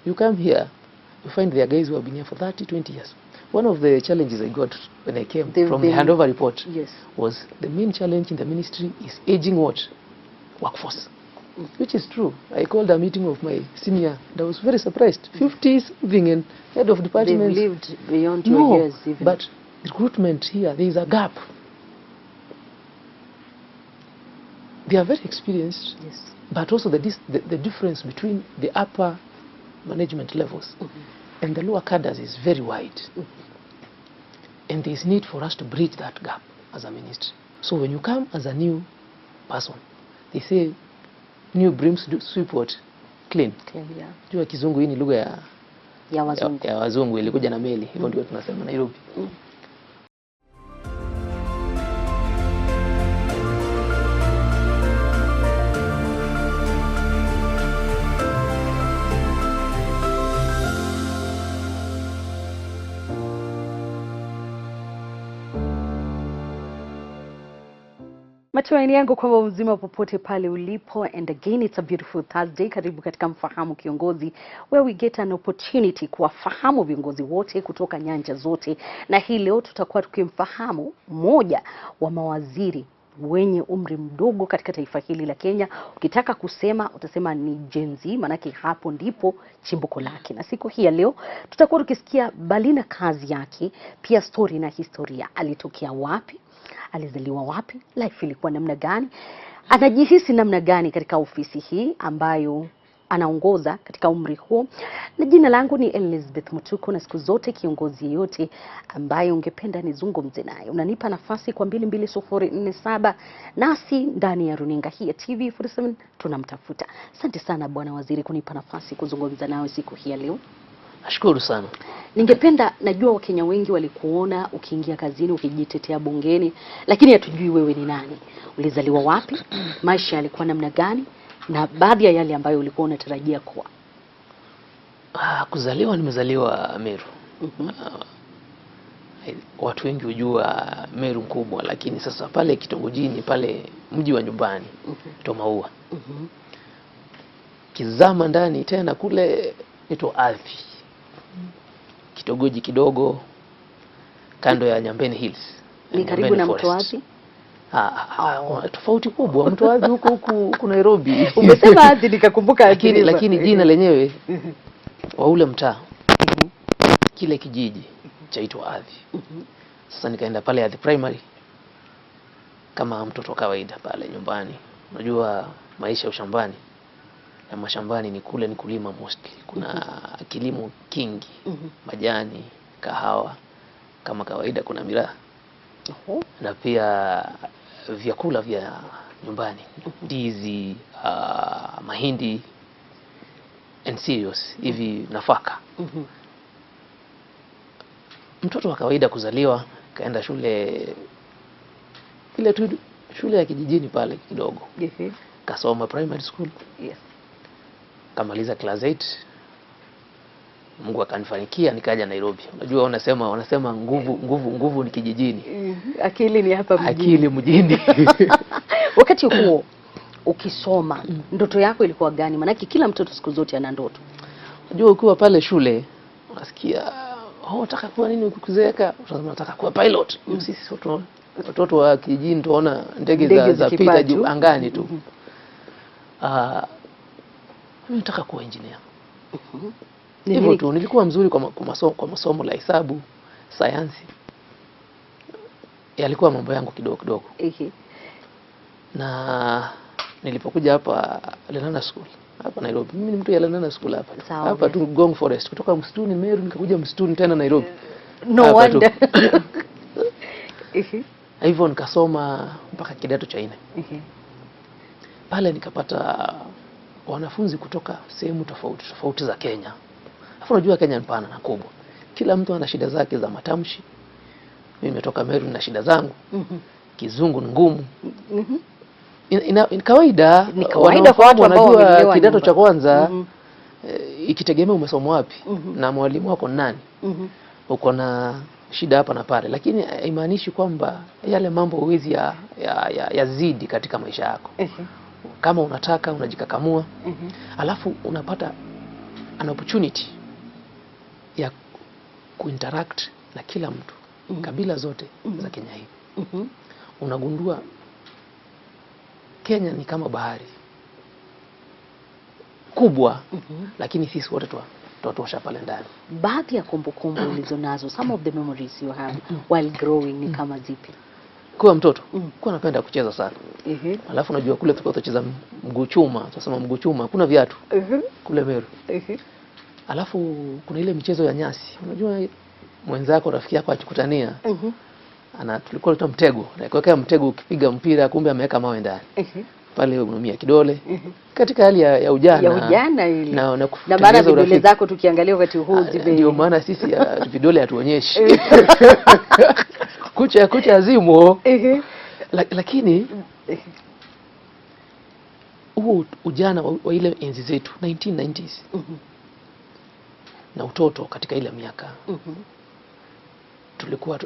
You come here, you find there are guys who have been here for 30, 20 years. One of the challenges I got when I came from the handover report was the main challenge in the ministry is aging what? Workforce. Which is true. I called a meeting of my senior and I was very surprised. 50s living and head of departments. They've lived beyond your years even. But recruitment here, there is a gap. They are very experienced, but also the difference between the upper management levels and the lower cadres is very wide. And there is need for us to bridge that gap as a ministry. So when you come as a new person, they say new brims sweep what? Clean. Yeah. Jua kizungu hii ni lugha ya wazungu ilikuja na meli. Hivyo ndio tunasema Nairobi. Matumaini yangu kwamba mzima popote pale ulipo, and again it's a beautiful Thursday. Karibu katika Mfahamu Kiongozi, where we get an opportunity kuwafahamu viongozi wote kutoka nyanja zote, na hii leo tutakuwa tukimfahamu mmoja wa mawaziri wenye umri mdogo katika taifa hili la Kenya. Ukitaka kusema utasema ni Gen Z, manake hapo ndipo chimbuko lake. Na siku hii ya leo tutakuwa tukisikia bali na kazi yake, pia story na historia. Alitokea wapi? Alizaliwa wapi? Life ilikuwa namna gani? Anajihisi namna gani katika ofisi hii ambayo anaongoza katika umri huo? Na jina langu ni Elizabeth Mutuko, na siku zote kiongozi yeyote ambaye ungependa nizungumze naye, unanipa nafasi kwa 22047 nasi ndani ya runinga hii ya TV47 tunamtafuta. Asante sana Bwana Waziri kunipa nafasi kuzungumza nawe siku hii ya leo. Nashukuru sana. Ningependa, najua Wakenya wengi walikuona ukiingia kazini ukijitetea bungeni, lakini hatujui wewe ni nani. Ulizaliwa wapi? Maisha yalikuwa namna gani? Na baadhi ya yale ambayo ulikuwa unatarajia kuwa. Kuzaliwa, nimezaliwa Meru. Watu wengi hujua Meru mkubwa, lakini sasa pale kitongojini, pale mji wa nyumbani, Tomaua. Kizama ndani tena kule ito Ardhi. Kitongoji kidogo kando ya Nyambene Hills. Ni karibu na Mto Ardhi? Tofauti kubwa. Mto Ardhi huko Nairobi. Umesema Ardhi nikakumbuka Ardhi. Lakini jina lenyewe wa ule mtaa, kile kijiji chaitwa Ardhi. Sasa nikaenda pale Ardhi Primary kama mtoto kawaida pale nyumbani. Unajua maisha ya ushambani na mashambani ni kule ni kulima mostly. Kuna kilimo kingi, majani, kahawa kama kawaida, kuna miraa. Na pia vyakula vya nyumbani, ndizi, mahindi and cereals, hivi nafaka. Mtoto wa kawaida kuzaliwa, kaenda shule ile tu, shule ya kijijini pale kidogo. Kasoma primary school. Kamaliza class 8. Mungu akanifanikia nikaja Nairobi. Unajua wanasema nguvu ni kijijini. Akili ni hapa mjini. Akili mjini. Wakati huo ukisoma, ndoto yako ilikuwa gani? Maana kila mtoto siku zote ana ndoto. Unajua ukiwa pale shule unasikia unataka kuwa nini ukikuzeeka? Unataka kuwa pilot. Sisi watoto wa kijijini tunaona ndege za pita juu angani tu. Mimi nataka kuwa engineer. Hivyo tu, nilikuwa mzuri kwa masomo la hesabu, sayansi. Yalikuwa mambo yangu kidogo. Na nilipokuja hapa Lenana School hapa Nairobi. Mimi ni mtu ya Lenana School hapa. Hapa tu Gong Forest. Kutoka msituni Meru nikakuja msituni tena Nairobi. No wonder. Hivyo nikasoma mpaka kidato cha 4. Pale nikapata wanafunzi kutoka sehemu tofauti za Kenya. Alafu unajua Kenya ni pana na kubwa. Kila mtu ana shida zake za matamshi. Mimi nimetoka Meru na shida zangu. Kizungu ni ngumu. Ni kawaida kwa watu ambao wanajua kidato cha kwanza ikitegemea umesoma wapi na mwalimu wako nani. Uko na shida hapa na pale, lakini haimaanishi kwamba yale mambo huwezi yazidi katika maisha yako. Kama unataka unajikakamua. Alafu unapata an opportunity ya kuinteract na kila mtu, kabila zote za Kenya hii. Unagundua Kenya ni kama bahari kubwa, lakini sisi wote tuwatosha pale ndani. Baadhi ya kumbukumbu ulizonazo, some of the memories you have while growing, ni kama zipi? Kwa mtoto, kwa napenda kucheza sana. Alafu unajua kule tulikuwa tunacheza mguu chuma, tunasema mguu chuma, kuna viatu. Kule Meru. Alafu kuna ile michezo ya nyasi. Unajua mwenzako, rafiki yako akikutania, tulikuwa tunatoa mtego. Na kuweka mtego, ukipiga mpira kumbe ameweka mawe ndani. Pale unaumia kidole. Katika hali ya ujana. Ya ujana ile. Na baada vidole zako tukiangalia wakati huu zibe. Ndio maana sisi vidole hatuonyeshi. Kucha azimo. Lakini huo ujana wa ile enzi zetu 1990s. Na utoto katika ile miaka.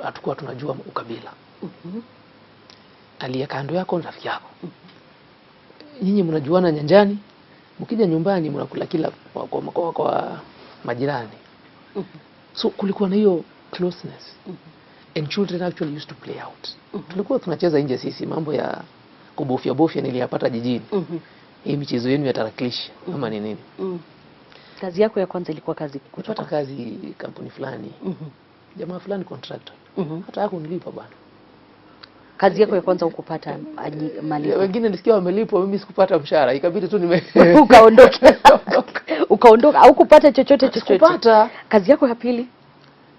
Hatukuwa tunajua ukabila. Aliye kando yako ni rafiki yako. Nyinyi mnajuana nyanjani, mkija nyumbani mnakula kila kwa majirani. So kulikuwa na hiyo closeness. And children actually used to play out. Tulikuwa tunacheza nje sisi, mambo ya kubofya niliyapata jijini. Hii michezo yenu ya tarakilishi ama ni nini? Kazi yako ya kwanza ilikuwa kazi? Kupata kazi kampuni fulani. Jamaa fulani contractor. Hata yako nilipa bwana. Kazi yako ya kwanza ukupata malipo? Wengine nisikia wamelipwa, mimi sikupata mshahara. Ikabidi tu ukaondoka au kupata chochote? Sikupata. Kazi yako ya pili?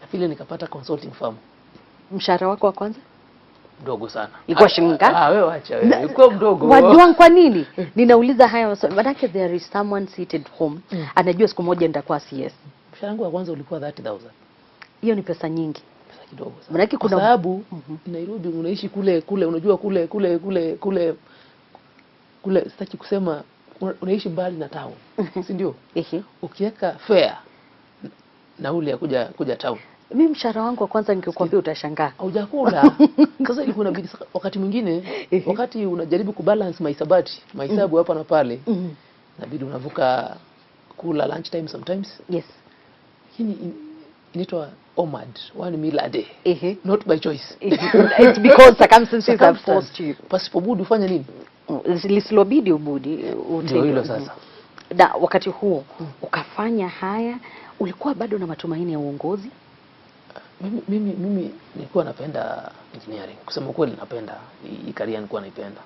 Ya pili nikapata consulting firm. Mshahara wako wa kwanza? Mdogo sana. Ilikuwa shilingi ngapi? Wewe acha wewe. Ilikuwa mdogo. Wajua kwa nini? Ninauliza haya maana there is someone seated home. Anajua siku moja nitakuwa CS. Mshahara wangu wa kwanza ulikuwa 30,000. Hiyo ni pesa nyingi. Pesa kidogo sana. Maana kuna kwa sababu Nairobi unaishi kule unajua kule sitaki kusema unaishi mbali na town. Si ndio? Ukiweka fare nauli ya kuja town. Mimi mshahara wangu wa kwanza ningekwambia utashangaa. Haujakula. Sasa ilikuwa inabidi wakati mwingine wakati unajaribu kubalance mahesabu hapa na pale. Inabidi unavuka kula lunch time sometimes. Yes. Hii inaitwa OMAD, 1 meal a day. Not by choice. It's because circumstances have forced you. Pasipobudi ufanye nini? Lisilobidi ubudi. Ndio hilo sasa. Na wakati huo ukafanya haya, ulikuwa bado na matumaini ya uongozi? Mimi nilikuwa napenda engineering. Kusema kweli napenda hii career, nilikuwa naipenda.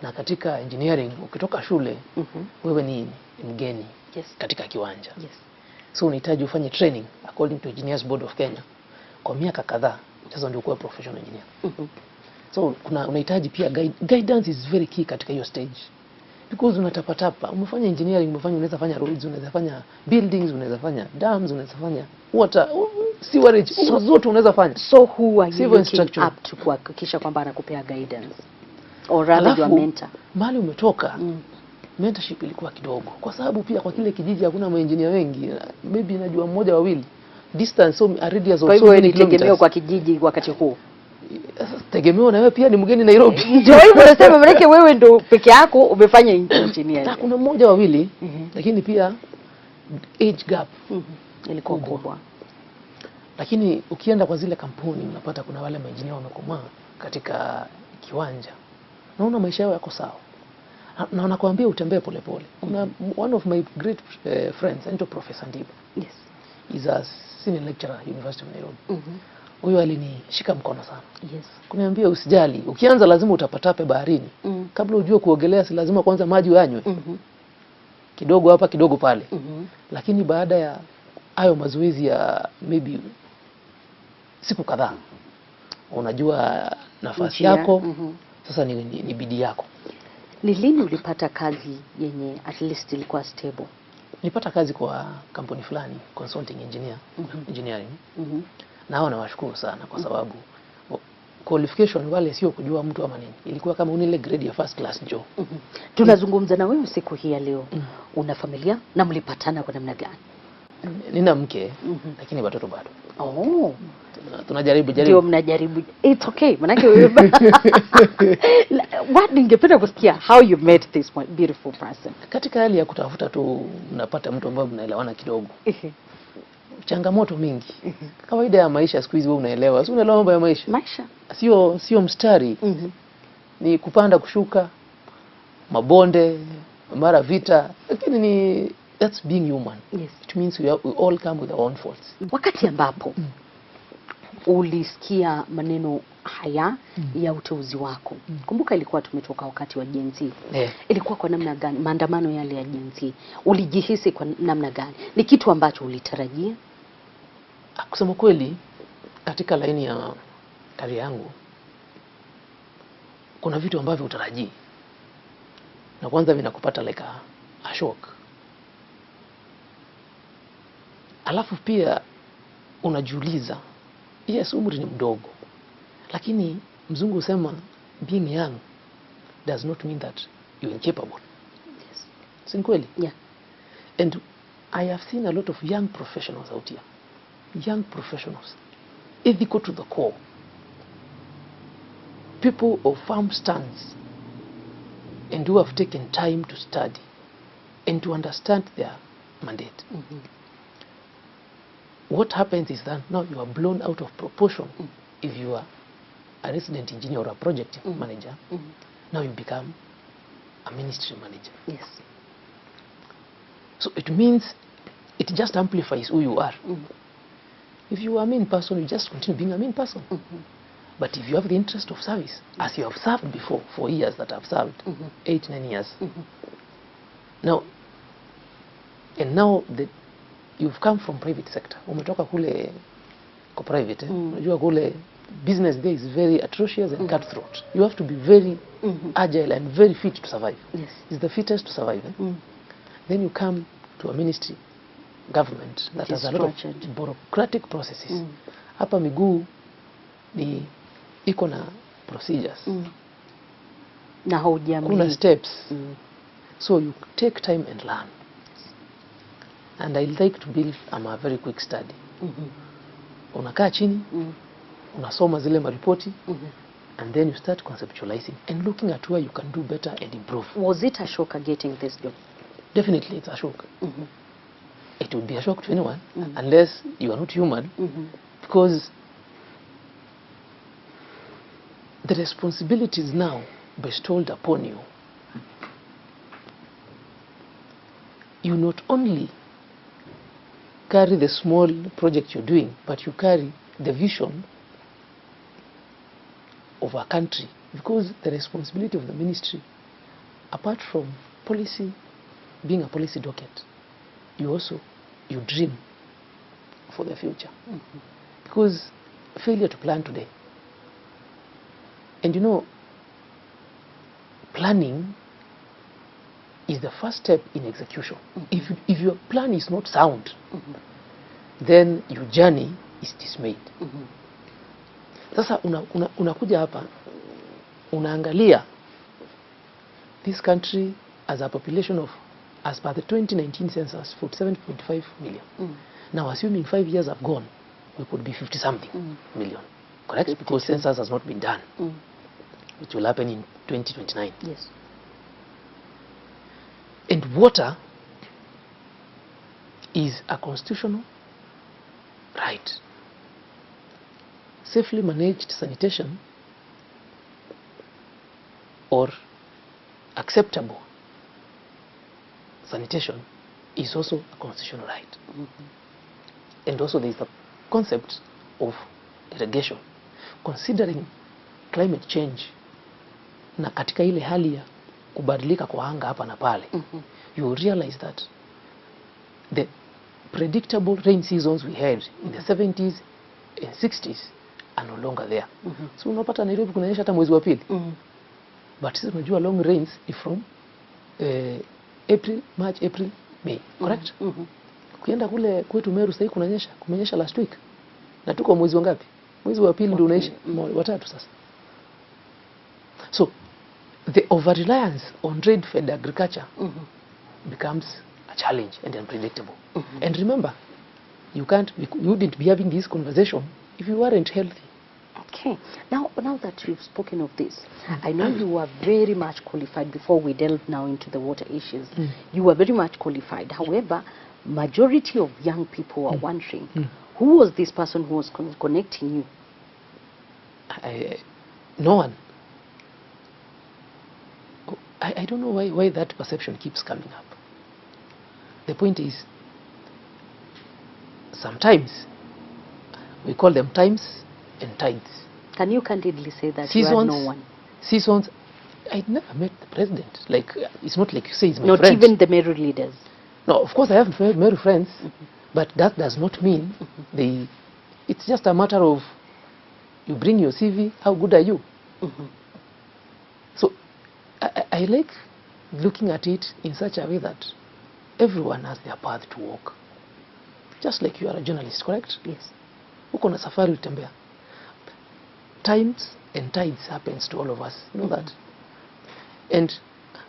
Na katika engineering ukitoka shule wewe ni mgeni katika kiwanja. So unahitaji ufanye training according to Engineers Board of Kenya kwa miaka kadhaa, sasa ndio kuwa professional engineer. So unahitaji pia guidance is very key katika hiyo stage, because unatapatapa. Umefanya engineering, unaweza fanya roads, unaweza fanya buildings, unaweza fanya dams, unaweza fanya water, sewerage, zote unaweza fanya. So who are you looking up to kuhakikisha kwamba anakupea guidance or rather your mentor? Mali umetoka mentorship ilikuwa kidogo, kwa sababu pia kwa kile kijiji hakuna maengineer wengi, maybe najua mmoja wawili, distance so radius of so many kilometers. Kwa kijiji wakati huo tegemeo na wewe pia ni mgeni Nairobi. Ndio hivyo nasema, maana wewe ndio peke yako umefanya engineering. Kuna mmoja wawili lakini pia age gap ilikuwa kubwa. Lakini ukienda kwa zile kampuni unapata kuna wale maengineer wamekomaa katika kiwanja, naona maisha yao yako sawa, na wanakuambia utembee polepole. Kuna one of my great friends anaitwa Professor Ndiba. Yes. He's a senior lecturer University of Nairobi. Huyo alinishika mkono sana. Yes. Kuniambia usijali, ukianza lazima utapatape baharini. Kabla ujue kuogelea si lazima kwanza maji uyanywe. Kidogo hapa kidogo pale. Lakini baada ya hayo mazoezi ya maybe siku kadhaa, unajua nafasi yako. Sasa ni bidii yako. Ni lini ulipata kazi yenye at least ilikuwa stable? Nilipata kazi kwa kampuni fulani, consulting engineer, engineering. Na hao nawashukuru sana kwa sababu qualification wale sio kujua mtu ama nini. Ilikuwa kama ile grade ya first class njoo. Tunazungumza na wewe siku hii ya leo. Una familia na mlipatana kwa namna gani? Nina mke lakini watoto bado. tunajaribu ndio mnajaribu. It's okay, manake what ningependa kusikia how you met this beautiful person. Katika hali ya kutafuta tu unapata mtu ambaye mnaelewana kidogo. Changamoto mingi. Kawaida ya maisha siku hizi wewe unaelewa. Si unaelewa mambo ya maisha? Maisha. Sio mstari. Ni kupanda kushuka, mabonde, mara vita, lakini ni that's being human. Yes. It means we all come with our own faults. Wakati ambapo ulisikia maneno haya ya uteuzi wako, kumbuka ilikuwa tumetoka wakati wa Gen Z. Ilikuwa kwa namna gani maandamano yale ya Gen Z? Ulijihisi kwa namna gani? Ni kitu ambacho ulitarajia? Kusema kweli, katika laini ya career yangu kuna vitu ambavyo utarajii, na kwanza vinakupata like a shock. Alafu pia unajiuliza, yes, umri ni mdogo, lakini mzungu husema being young does not mean that you're incapable. Yes. Si kweli? Yeah. And I have seen a lot of young professionals out here. Young professionals, ethical to the core. People of firm stance and who have taken time to study and to understand their mandate. What happens is that now you are blown out of proportion. If you are a resident engineer or a project manager, now you become a ministry manager. Yes. So it means it just amplifies who you are. If you are a mean person, you just continue being a mean person. But if you have the interest of service, as you have served before, for years that I've served, 8-9 years, now you've come from private sector. Umetoka kule kwa private. Unajua kule business there is very atrocious and cutthroat. You have to be very agile and very fit to survive. Yes. It's the fittest to survive. Then you come to a ministry, government that has a lot of bureaucratic processes. Hapa miguu ni iko na procedures. Na haujamii. Kuna steps. So you take time and learn. And I like to believe I'm a very quick study. Unakaa chini, unasoma zile maripoti, and then you start conceptualizing and looking at where you can do better and improve. Was it a shock getting this job? Definitely it's a shock. It would be a shock to anyone unless you are not human, because the responsibility is now bestowed upon you. You not only carry the small project you're doing, but you carry the vision of a country, because the responsibility of the ministry, apart from policy, being a policy docket, you dream for the future. Because failure to plan today, and you know, planning is the first step in execution. If your plan is not sound, then your journey is dismayed. Sasa unakuja hapa, unaangalia this country as a population of, as per the 2019 census, 47.5 million. Now assuming 5 years have gone, we could be 50 something million. Correct? 52. Because census has not been done. Which will happen in 2029. Yes. And water is a constitutional right. Safely managed sanitation or acceptable sanitation is also a constitutional right. And also there is the concept of irrigation. Considering climate change na katika ile hali ya kubadilika kwa anga hapa na pale, you realize that the predictable rain seasons we had in the 70s and 60s are no longer there. So unapata Nairobi kunanyesha hata mwezi wa pili. But sisi tunajua long rains is from April, March, April, May. Correct? Ukienda kule kwetu Meru sasa kumenyesha last week. Na tuko mwezi wangapi? Mwezi wa pili ndio unaisha, watatu sasa. So the over-reliance on trade-fed agriculture becomes a challenge and unpredictable. And remember, you wouldn't be having this conversation if you weren't healthy. Okay. Now that you've spoken of this, I know you were very much qualified before we delve now into the water issues. You were very much qualified. However, majority of young people are wondering, who was this person who was connecting you? No one. I don't know why that perception keeps coming up. The point is, sometimes we call them times and tides. Can you candidly say that Seasons, you had no one? Seasons. I never met the president. Like, it's not like you say he's my Not friend. even the Meru leaders. No, of course I have Meru friends, but that does not mean they. It's just a matter of you bring your CV. How good are you? So I like looking at it in such a way that everyone has their path to walk. Just like you are a journalist, correct? Yes. Uko na safari utembea. Times and tides happens to all of us. You know that? And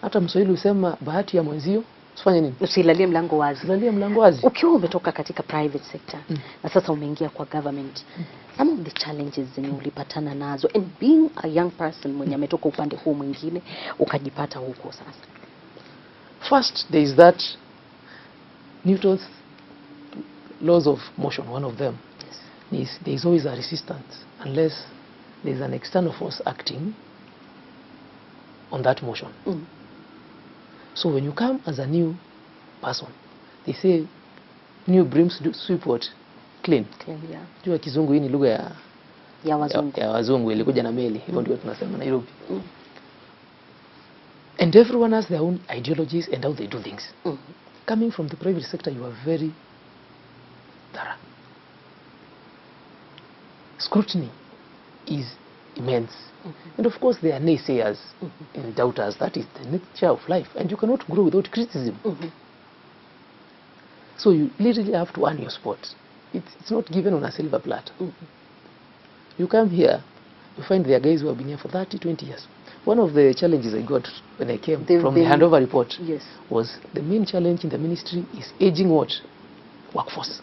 hata Mswahili husema bahati ya mwenzio usifanye nini? Usilalie mlango wazi. Usilalie mlango wazi. Ukiwa umetoka katika private sector na sasa umeingia kwa government, some of the challenges zenye ulipatana nazo, and being a young person mwenye ametoka upande huu mwingine ukajipata huko sasa. First, there is that Newton's laws of motion. One of them is there is always a resistance unless there is an external force acting on that motion. So when you come as a new person, they say new brims do sweep what? Clean. Clean, yeah. Jua kizungu hii ni lugha ya wazungu. Ya wazungu ilikuja na meli. Hivyo ndio tunasema Nairobi. And everyone has their own ideologies and how they do things. Coming from the private sector, you are very thorough. Scrutiny is immense. And of course there are naysayers and doubters. That is the nature of life, and you cannot grow without criticism. So you literally have to earn your spot. It's not given on a silver platter. You come here, you find there are guys who have been here for 30, 20 years. One of the challenges I got when I came from the handover report was the main challenge in the ministry is aging what? Workforce.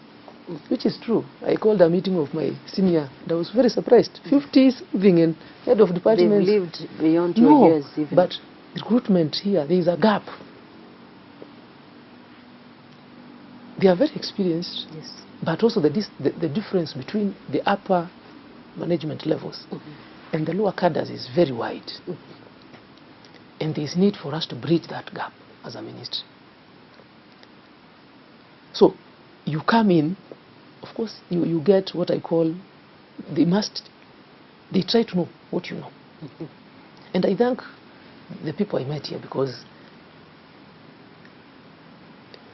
Which is true. I called a meeting of my senior and I was very surprised. 50s living in head of departments. They've lived beyond 2 years even. But recruitment here, there is a gap. They are very experienced, but also the difference between the upper management levels and the lower cadres is very wide. And there is need for us to bridge that gap as a ministry. So you come in, of course, you get what I call, they try to know what you know. And I thank the people I met here because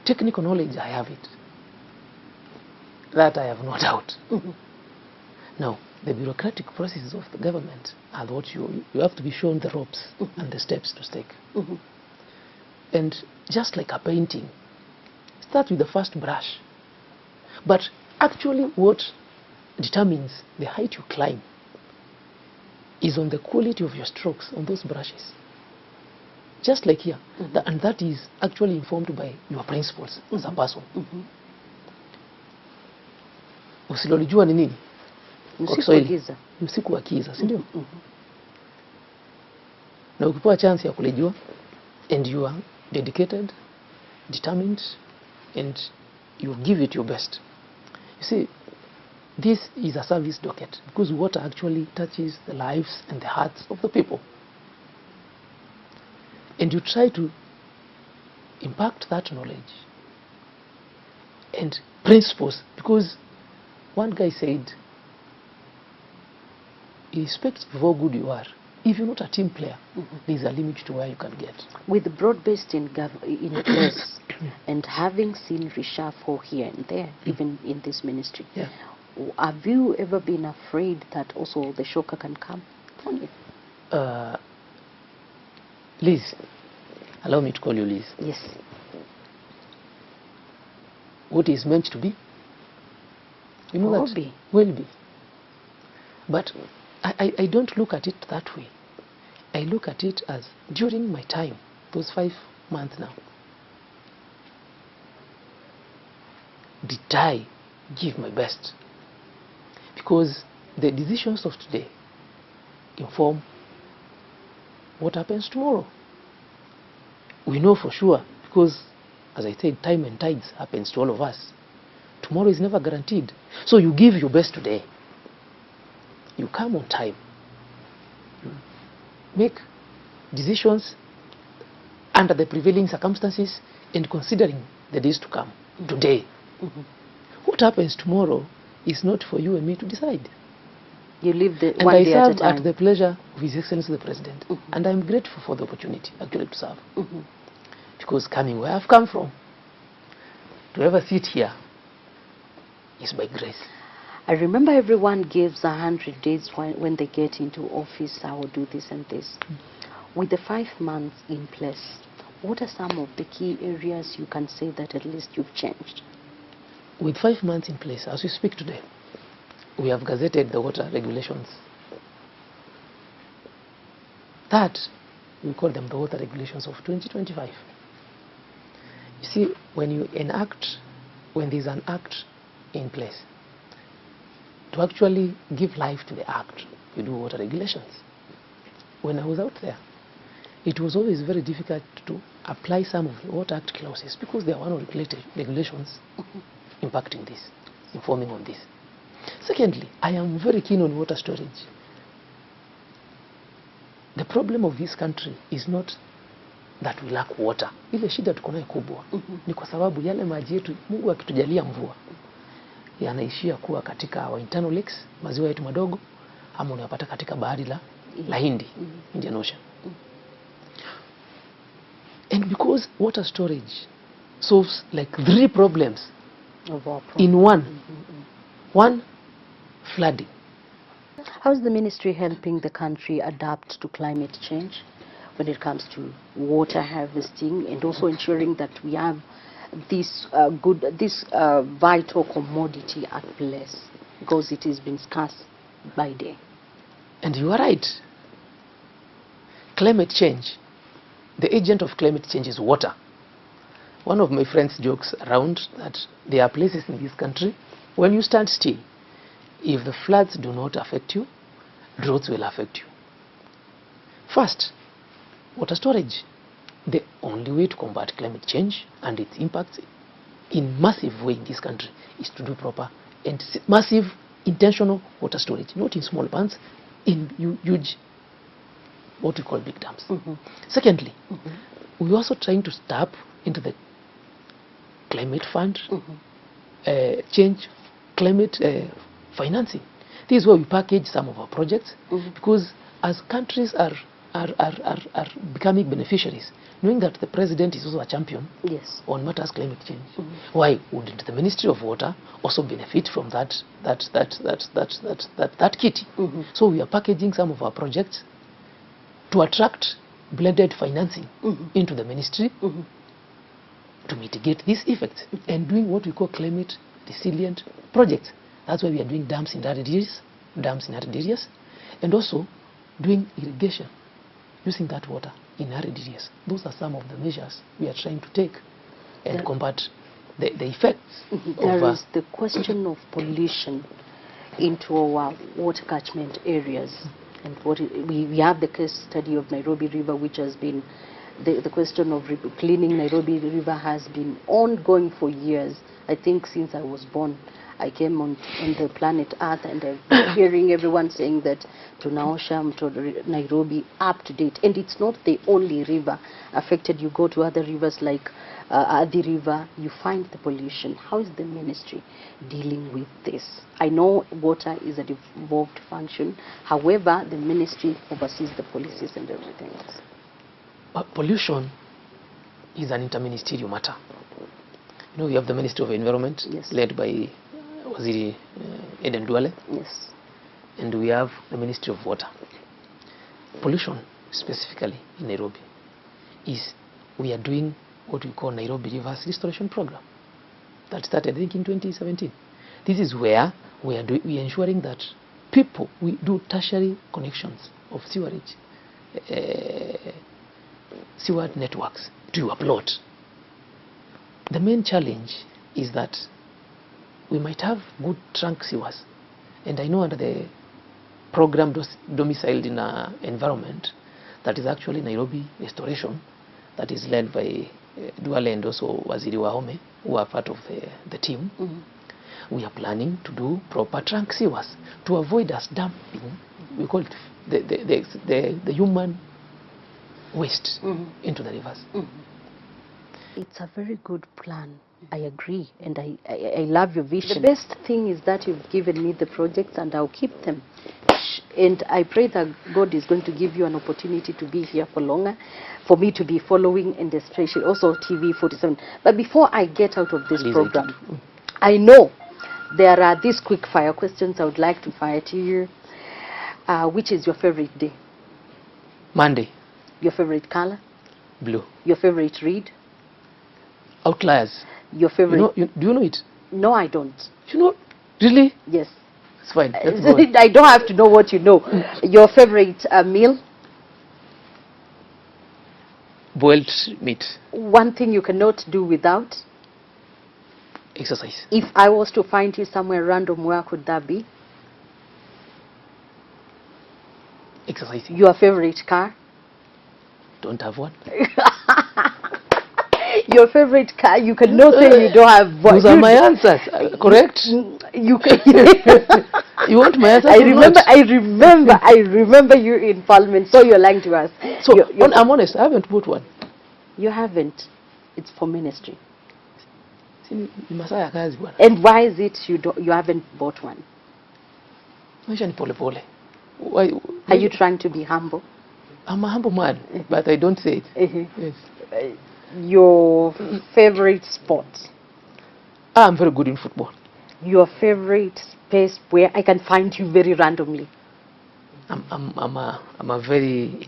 technical knowledge, I have it. That I have no doubt. Now, the bureaucratic processes of the government are what you have to be shown the ropes and the steps to take. And just like a painting, start with the first brush. But actually what determines the height you climb is on the quality of your strokes on those brushes. Just like here. And that is actually informed by your principles as a person. Usilolijua ni nini? Usiku wa giza, si ndio? Na ukipewa chance ya kulijua and you are dedicated, determined, and you give it your best. You see, this is a service docket because water actually touches the lives and the hearts of the people. And you try to impact that knowledge and principles, because one guy said, irrespective of how good you are, if you're not a team player, there's a limit to where you can get. With the broad-based in place and having seen reshuffle here and there, even in this ministry, have you ever been afraid that also the shocker can come on you? Liz, allow me to call you Liz. Yes. What is meant to be, you know, that will be. But I don't look at it that way. I look at it as during my time, those 5 months now, did I give my best? because the decisions of today inform what happens tomorrow. We know for sure because, as I said, time and tides happens to all of us. Tomorrow is never guaranteed. So you give your best today. You come on time. You make decisions under the prevailing circumstances and considering the days to come, today. What happens tomorrow is not for you and me to decide. You live the And one I day at a serve time. at the pleasure of His Excellency the President. And I'm grateful for the opportunity actually to serve. Because coming where I've come from, to ever sit here is by grace. I remember everyone gives 100 days when they get into office. I will do this and this. With the 5 months in place, what are some of the key areas you can say that at least you've changed? With 5 months in place, as we speak today, we have gazetted the water regulations. That, we call them the water regulations of 2025. You see, when there's an act in place, to actually give life to the act, you do water regulations. When I was out there, it was always very difficult to apply some of the Water Act clauses because there are one regulations impacting this, informing on this. Secondly, I am very keen on water storage. The problem of this country is not that we lack water. Ile shida tuko nayo kubwa ni kwa sababu yale maji yetu Mungu akitujalia mvua yanaishia kuwa katika our internal lakes, maziwa yetu madogo, ama unayapata katika bahari la Hindi, Indian Ocean. And because water storage solves like 3 problems in one. One, flooding. How is the ministry helping the country adapt to climate change when it comes to water harvesting and also ensuring that we have this vital commodity at place, because it has been scarce by day? And you are right. Climate change, the agent of climate change is water. One of my friends jokes around that there are places in this country when you stand still, if the floods do not affect you, droughts will affect you. First, water storage. The only way to combat climate change and its impacts in massive way in this country is to do proper and massive intentional water storage, not in small ponds, in huge, what we call big dams. Secondly, we're also trying to tap into the climate fund, change climate financing. This is where we package some of our projects, because as countries are becoming beneficiaries, knowing that the president is also a champion on matters climate change, why wouldn't the Ministry of Water also benefit from that kit? So we are packaging some of our projects to attract blended financing into the ministry to mitigate these effects, and doing what we call climate resilient projects. That's why we are doing dams in arid areas, and also doing irrigation using that water in arid areas. Those are some of the measures we are trying to take and combat the effects. There is the question of pollution into our water catchment areas. And we have the case study of Nairobi River, which has been, the question of cleaning Nairobi River has been ongoing for years. I think since I was born, I came on the planet Earth, and I've been hearing everyone saying that tunaosha mto Nairobi up to date. And it's not the only river affected. You go to other rivers like Athi River, you find the pollution. How is the ministry dealing with this? I know water is a devolved function. However, the ministry oversees the policies and everything else. But pollution is an interministerial matter. You know, we have the Ministry of Environment, led by Waziri Eden Duale. And we have the Ministry of Water. Pollution, specifically in Nairobi, is we are doing what we call Nairobi Rivers Restoration Program that started, I think, in 2017. This is where we are ensuring that we do tertiary connections of sewerage, sewer networks to your plot. The main challenge is that we might have good trunk sewers And I know under the program domiciled in an environment that is actually Nairobi Restoration, that is led by Duale and also Waziri Wahome, who are part of the team. We are planning to do proper trunk sewers to avoid us dumping, we call it the human waste into the rivers. It's a very good plan. I agree, and I love your vision. The best thing is that you've given me the projects, and I'll keep them. And I pray that God is going to give you an opportunity to be here for longer, for me to be following, and especially also TV 47. But before I get out of this program, I know there are these quick fire questions I would like to fire to you. Which is your favorite day? Monday. Your favorite color? Blue. Your favorite read? Outliers. Your favorite? Do you know it? No, I don't. You know? Really? Yes. It's fine. Let's go on. I don't have to know what you know. Your favorite meal? Boiled meat. One thing you cannot do without? Exercise. If I was to find you somewhere random, where could that be? Exercising. Your favorite car? Don't have one. Your favorite car? You cannot say you don't have one. Those are my answers. Correct? You can. You want my answers? I remember you in Parliament, so you're lying to us. So I'm honest, I haven't bought one. You haven't. It's for ministry. And And why is it you haven't bought one? Why? Are you trying to be humble? I'm a humble man, but I don't say it. Yes. Your favorite sport? I'm very good in football. Your favorite space where I can find you very randomly? I'm a very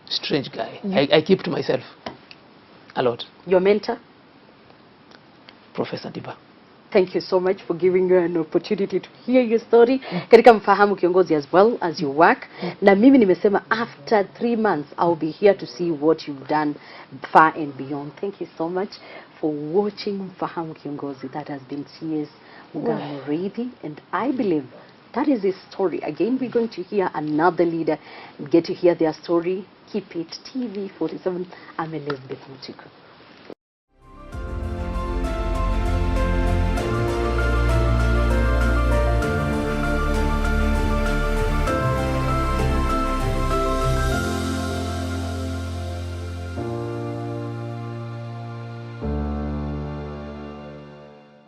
strange guy. I keep to myself a lot. Your mentor? Professor Diba. Thank you so much for giving me an opportunity to hear your story. Katika Mfahamu Kiongozi as well as your work. Na mimi nimesema after 3 months I'll be here to see what you've done far and beyond. Thank you so much for watching Mfahamu Kiongozi. That has been CS Mugaa, and I believe that is his story. Again, we're going to hear another leader, get to hear their story. Keep it TV 47. I'm Elizabeth Mutuku.